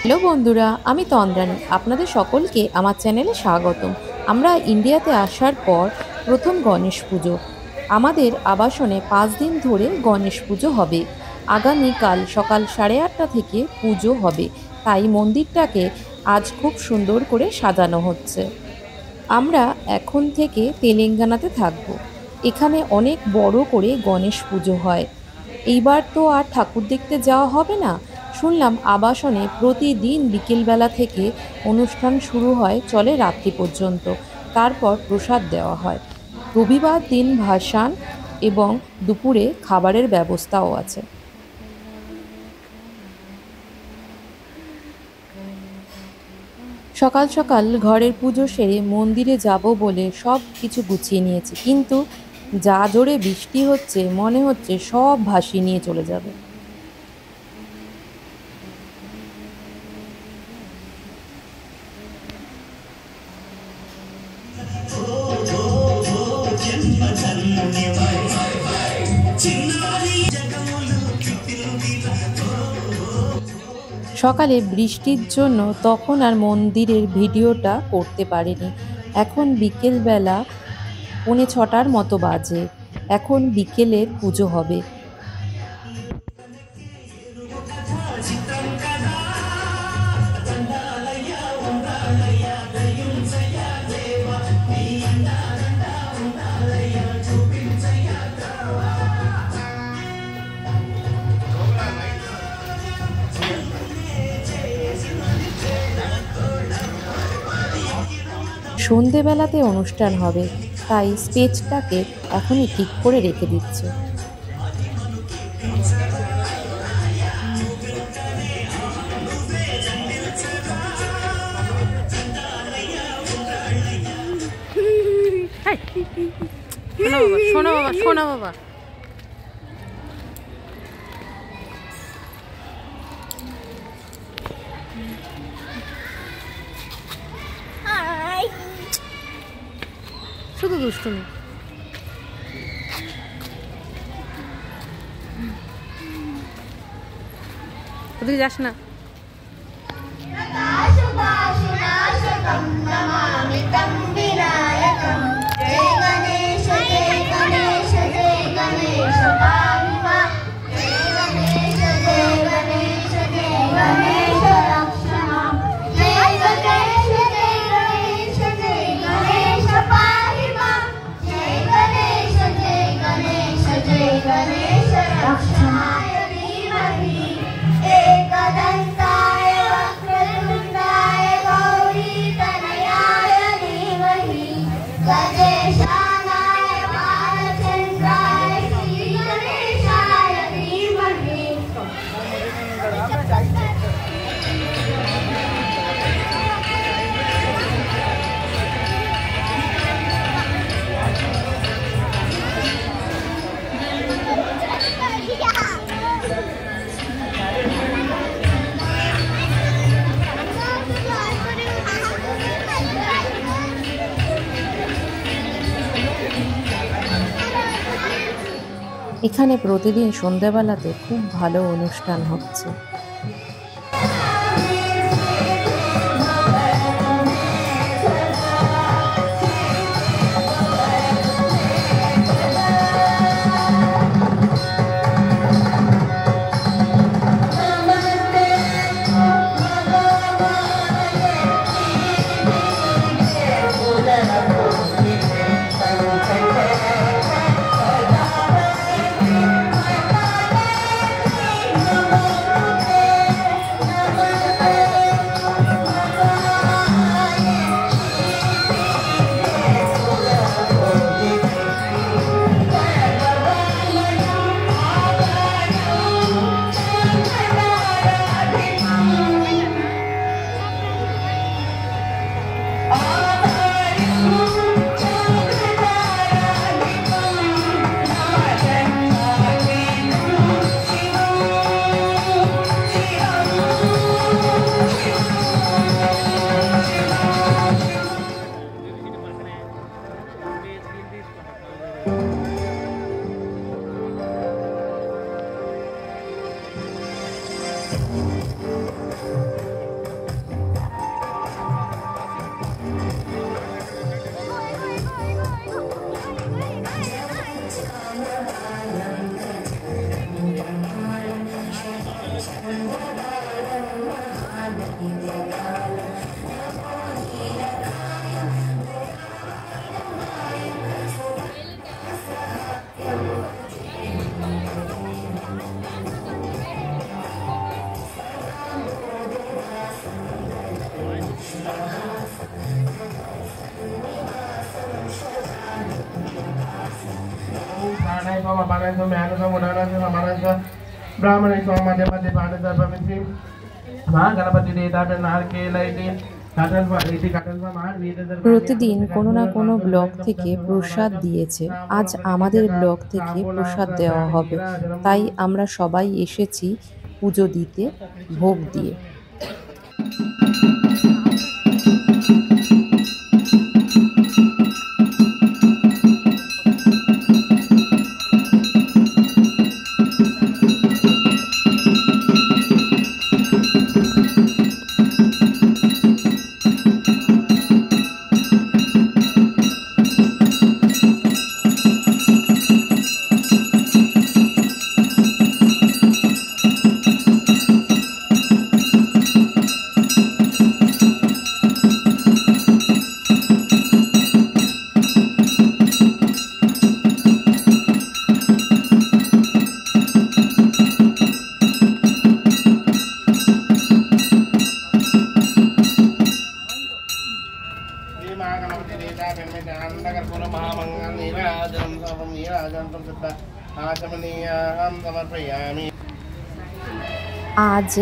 Hello বন্ধুরা, আমি তন্দ্রানী। আপনাদের সকলকে আমার চ্যানেলে স্বাগতম। আমরা ইন্ডিয়াতে আসার পর প্রথম গণেশ পুজো। আমাদের আবাসনে 5 দিন ধরে গণেশ পুজো হবে। আগামীকাল সকাল 8:30 থেকে পুজো হবে, তাই মন্দিরটাকে আজ খুব সুন্দর করে সাজানো হচ্ছে। আমরা এখন থেকে তেলেঙ্গানাতে থাকব। এখানে অনেক বড় করে গণেশ পুজো হয়। এইবার তো আর ঠাকুর দেখতে যাওয়া হবে না। শুনলাম আবাসনে প্রতিদিন বিকেলবেলা থেকে অনুষ্ঠান শুরু হয়, চলে রাত্রি পর্যন্ত। তারপর প্রসাদ দেওয়া হয়। রবিবার দিন ভাসান এবং দুপুরে খাবারের ব্যবস্থাও আছে। সকাল সকাল ঘরের পুজো সেরে মন্দিরে যাব বলে সব কিছু গুছিয়ে নিয়েছি, কিন্তু যা জোরে বৃষ্টি হচ্ছে মনে হচ্ছে সব ভাসিয়ে নিয়ে চলে যাবে। সকালে বৃষ্টির জন্য তখন আর মন্দিরের ভিডিওটা করতে পারিনি। এখন বিকেলবেলা 6:45 মতো বাজে। এখন বিকেলের পুজো হবে। সন্ধেবেলাতে অনুষ্ঠান হবে, তাই স্টেজটাকে এখনই ঠিক করে রেখে দিচ্ছে। শোনো বাবা, শোনো বাবা। শুধু দুষ্টুমি। ওদিকে যাস না। এখানে প্রতিদিন সন্ধ্যাবেলাতে খুব ভালো অনুষ্ঠান হচ্ছে। প্রতিদিন কোনো না কোনো ব্লক থেকে প্রসাদ দিয়েছে। আজ আমাদের ব্লক থেকে প্রসাদ দেওয়া হবে, তাই আমরা সবাই এসেছি পুজো দিতে ভোগ দিয়ে। আজ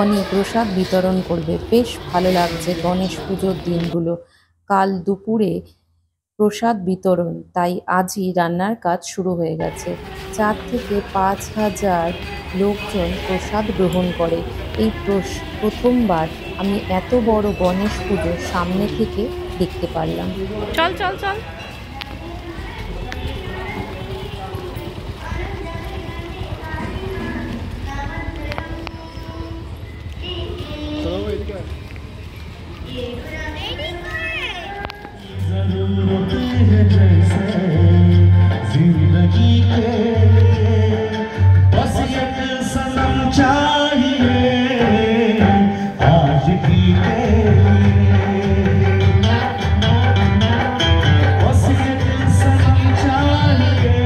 অনেক প্রসাদ বিতরণ করবে, বেশ ভালো লাগছে গণেশ পুজোর দিনগুলো। কাল দুপুরে প্রসাদ বিতরণ, তাই আজই রান্নার কাজ শুরু হয়ে গেছে। 4 থেকে 5,000 লোকজন প্রসাদ গ্রহণ করে। এই প্রথমবার আমি এত বড় গণেশ পুজো সামনে থেকে দেখতে পারলাম। চল চল চল। जिंदगी के बस एक सनम चाहिए आज की के बस एक सनम चाहिए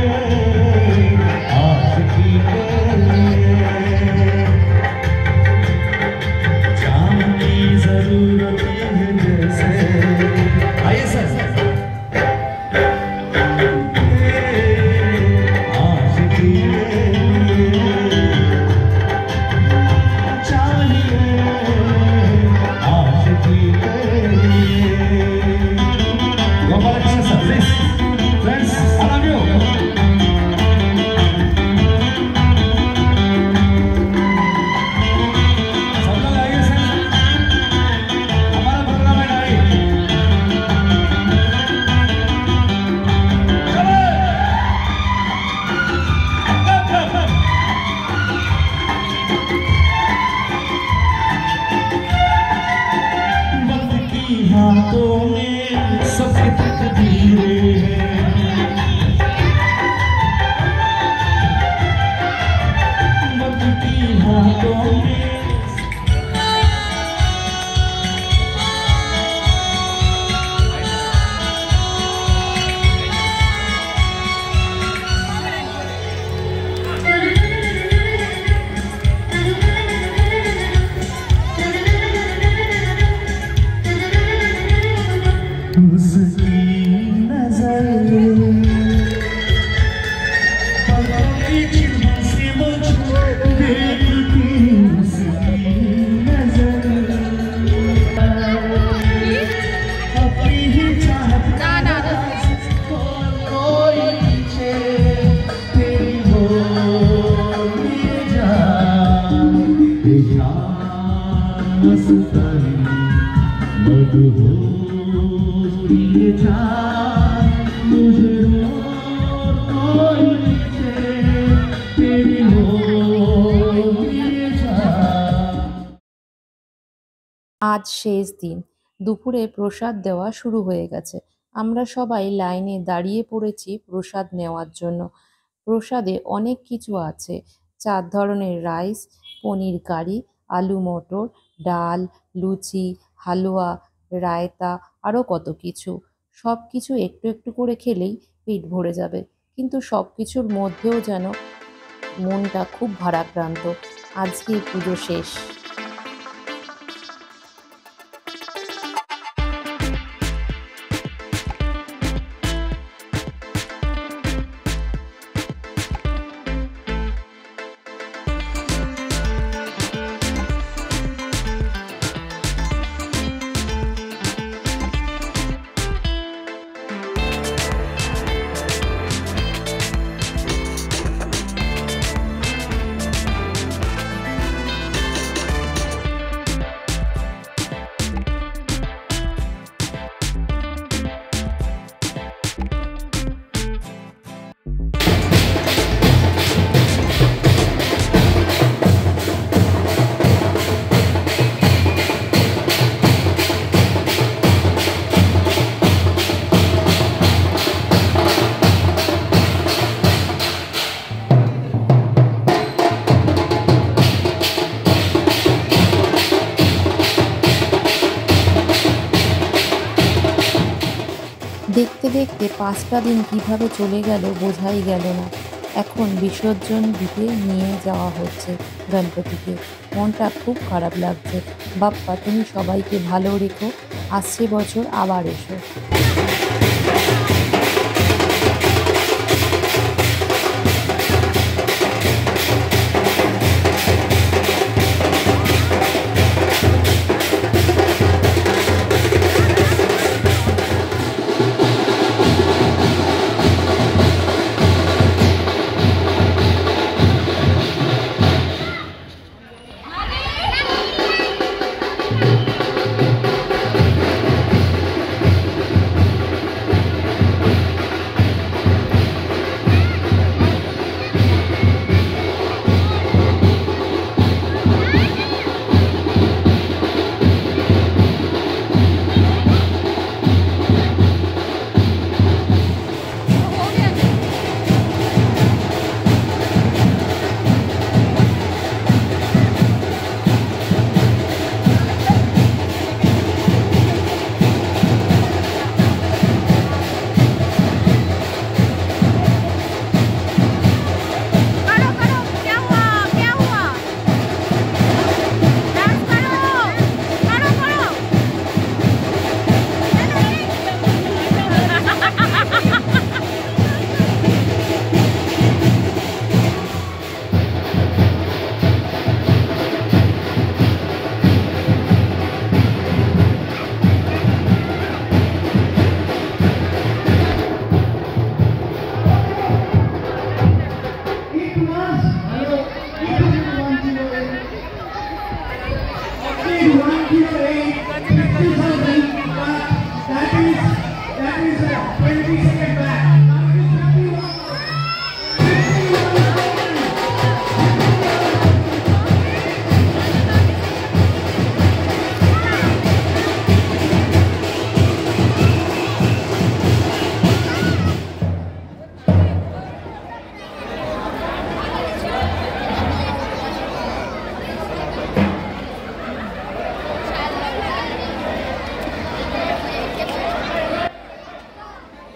आज की के जान की जरूरत है जैसे। आइए सर। हाथों में सफेद तकदीरें हैं, वक्त की हाथों में उसकी नजर पलों की चिन्ह से मुझको देखती, उसकी नजर अपनी ही चाहत कोई पीछे तेरी हो ये जान मस्तानी मधुर ये जान मुझे कोई तेरी हो ये जान। আজ শেষ দিন, দুপুরে প্রসাদ দেওয়া শুরু হয়ে গেছে। আমরা সবাই লাইনে দাঁড়িয়ে পড়েছি প্রসাদ নেওয়ার জন্য। প্রসাদে অনেক কিছু আছে, 4 ধরনের রাইস, পনির কারি, আলু মটর, ডাল, লুচি, হালুয়া, রায়তা, আরও কত কিছু। সব কিছু একটু একটু করে খেলেই পেট ভরে যাবে, কিন্তু সব কিছুর মধ্যেও যেন মনটা খুব ভারাক্রান্ত। আজকে পুজো শেষ। দেখতে দেখতে 5টা দিন কিভাবে চলে গেল বোঝাই গেল না। এখন বিসর্জন দিতে নিয়ে যাওয়া হচ্ছে গণপতিকে। মনটা খুব খারাপ লাগছে। বাপ্পা তুমি সবাইকে ভালো রেখো, আসছে বছর আবার এসো।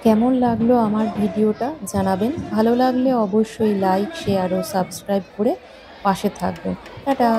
কেমন লাগলো আমার ভিডিওটা জানাবেন। ভালো লাগলে অবশ্যই লাইক, শেয়ার ও সাবস্ক্রাইব করে পাশে থাকবেন। টাটা।